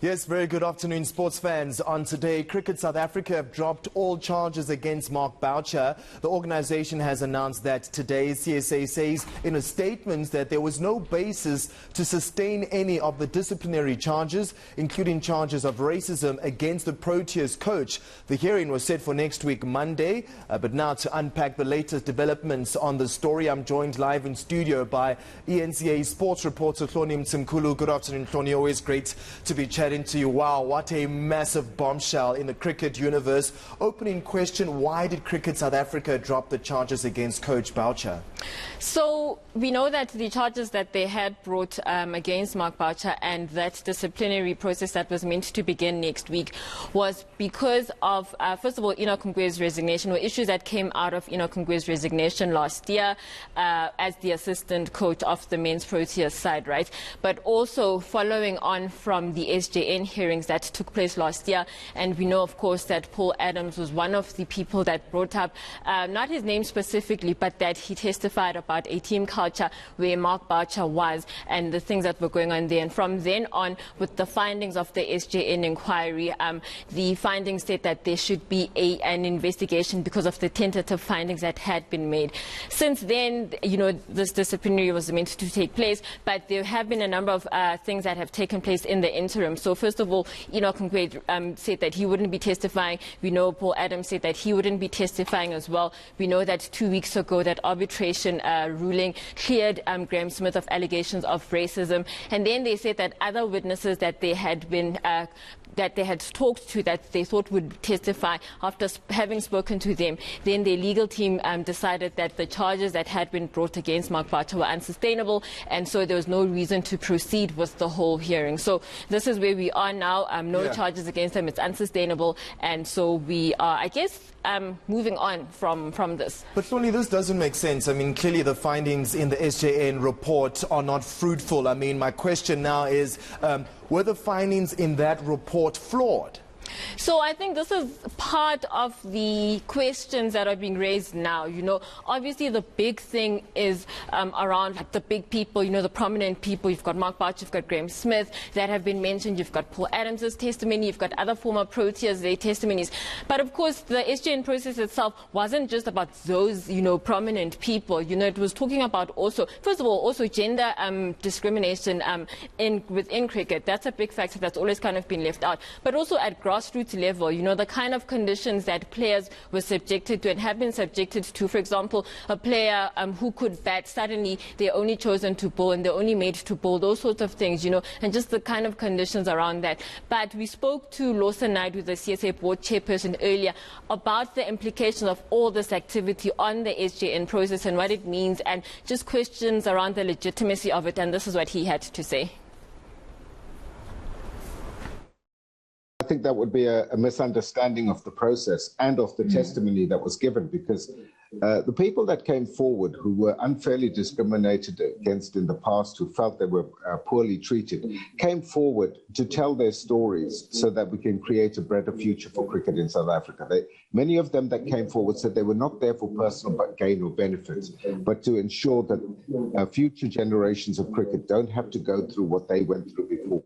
Yes, very good afternoon, sports fans. On today, Cricket South Africa have dropped all charges against Mark Boucher. The organisation has announced that today CSA says in a statement that there was no basis to sustain any of the disciplinary charges, including charges of racism against the Proteas coach. The hearing was set for next week, Monday. But now to unpack the latest developments on the story, I'm joined live in studio by ENCA sports reporter Hloni Mtsimkulu. Good afternoon, Hloni. Always great to be chatting to you. Wow, what a massive bombshell in the cricket universe. Opening question, why did Cricket South Africa drop the charges against Coach Boucher? So we know that the charges that they had brought against Mark Boucher and that disciplinary process that was meant to begin next week was because of, first of all, Enoch Ngwe's resignation, or issues that came out of Enoch Ngwe's resignation last year as the assistant coach of the men's Proteas side, right? But also following on from the SJN hearings that took place last year. And we know, of course, that Paul Adams was one of the people that brought up, not his name specifically, but that he testified about a team culture where Mark Boucher was and the things that were going on there. And from then on, with the findings of the SJN inquiry, the findings said that there should be an investigation because of the tentative findings that had been made. Since then, this disciplinary was meant to take place, but there have been a number of things that have taken place in the interim. So first of all, Enoch Ngwe said that he wouldn't be testifying. We know Paul Adams said that he wouldn't be testifying as well. We know that 2 weeks ago that arbitration ruling cleared Graham Smith of allegations of racism. And then they said that other witnesses that they had been that they had talked to, that they thought would testify, after having spoken to them, then their legal team decided that the charges that had been brought against Mark Boucher were unsustainable, and so there was no reason to proceed with the whole hearing. So this is where we are now. No charges against them. It's unsustainable, and so we are, I guess, moving on from this. But Hloni, this doesn't make sense. I mean, clearly the findings in the SJN report are not fruitful. I mean, my question now is, were the findings in that report flawed? So I think this is part of the questions that are being raised now. Obviously the big thing is around the big people, the prominent people. You've got Mark Boucher, you've got Graham Smith that have been mentioned. You've got Paul Adams' testimony. You've got other former Proteas, their testimonies. But of course, the SJN process itself wasn't just about those, prominent people. It was talking about also, first of all, also gender discrimination within cricket. That's a big factor that's always kind of been left out. But also at grassroots level, the kind of conditions that players were subjected to and have been subjected to. For example, a player who could bat, suddenly they're only chosen to bowl and they're only made to bowl, those sorts of things, and just the kind of conditions around that. But we spoke to Lawson Naidoo, the CSA board chairperson, earlier about the implications of all this activity on the SJN process and what it means, and just questions around the legitimacy of it. And this is what he had to say. I think that would be a misunderstanding of the process and of the testimony that was given, because the people that came forward who were unfairly discriminated against in the past, who felt they were poorly treated, came forward to tell their stories so that we can create a better future for cricket in South Africa. Many of them that came forward said they were not there for personal gain or benefits, but to ensure that future generations of cricket don't have to go through what they went through before.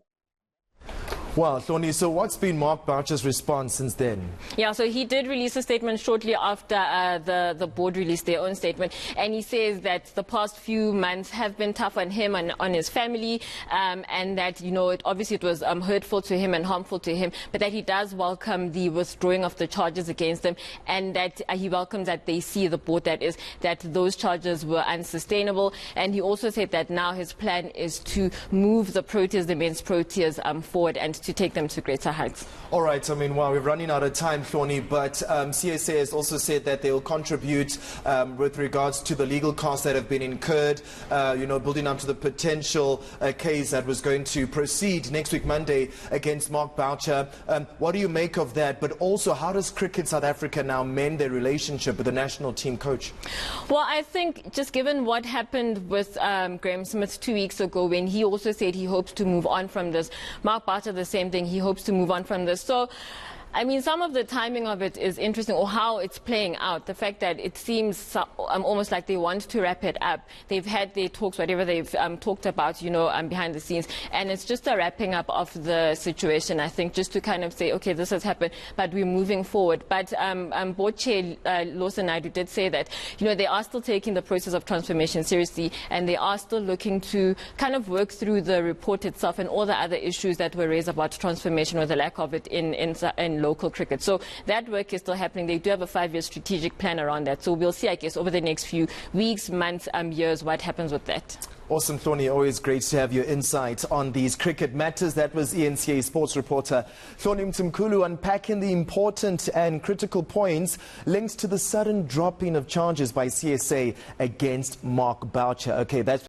Wow, Hloni, so what's been Mark Boucher's response since then? Yeah, so he did release a statement shortly after the board released their own statement, and he says that the past few months have been tough on him and on his family, and that, obviously it was hurtful to him and harmful to him, but that he does welcome the withdrawing of the charges against them, and that he welcomes that they see, the board that is, that those charges were unsustainable. And he also said that now his plan is to move the Proteas, the men's Proteas, forward and to take them to greater heights. All right, I mean, we're running out of time, Hloni, but CSA has also said that they will contribute with regards to the legal costs that have been incurred, building up to the potential case that was going to proceed next week, Monday, against Mark Boucher. What do you make of that? But also, how does Cricket South Africa now mend their relationship with the national team coach? Well, I think just given what happened with Graham Smith 2 weeks ago, when he also said he hopes to move on from this, Mark Boucher, the same thing, he hopes to move on from this. So I mean, some of the timing of it is interesting, or how it's playing out. The fact that it seems almost like they want to wrap it up. They've had their talks, whatever they've talked about, behind the scenes, and it's just a wrapping up of the situation, I think, just to kind of say, okay, this has happened, but we're moving forward. But Board Chair Lawson Naidu did say that, they are still taking the process of transformation seriously, and they are still looking to kind of work through the report itself and all the other issues that were raised about transformation or the lack of it in local cricket. So that work is still happening. They do have a 5-year strategic plan around that. So we'll see, I guess, over the next few weeks, months, years, what happens with that. Awesome, Hloni. Always great to have your insight on these cricket matters. That was ENCA sports reporter Hloni Mtimkulu unpacking the important and critical points linked to the sudden dropping of charges by CSA against Mark Boucher. Okay, that's